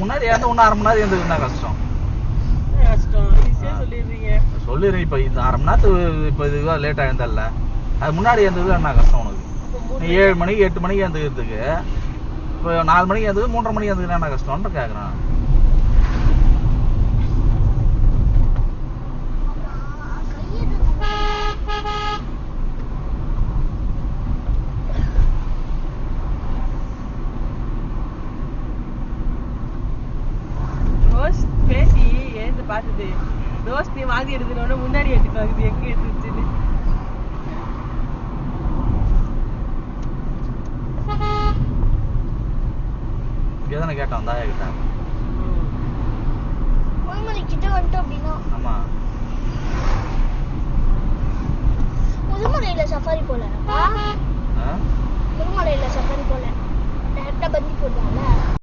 முன்னாடி ஏன் ஒன்று அரை மணி நேரம் ஏந்ததுன்னா கஷ்டம். சொல்லிடுறேன். இப்போ இந்த அரை மணி நேரத்துக்கு இப்போ இதுவாக லேட்டாக எழுந்தல்ல, அது முன்னாடி ஏந்தது என்ன கஷ்டம் உனக்கு? நீ 7 மணிக்கு 8 மணிக்கு ஏந்துக்கிறதுக்கு இப்போ 4 மணிக்கு ஏந்தது 3:30 மணிக்கு ஏந்ததுன்னா என்ன கஷ்டம்னு கேட்குறேன். பேசி எழுந்து பார்த்தது தோஸ்தி வாங்கி எடுத்துனோட முன்னாடி எடுத்து பாக்குது எங்க எடுத்துச்சுன்னு. இங்கதானே கேட்டோம் தாயா கிட்ட. கிட்ட வந்துட்டோம் அப்படின்னா ஆமா முதுமலையில சஃபாரி போல முதுமலையில சஃபாரி போல டேரக்டா பந்தி போடுவாங்க.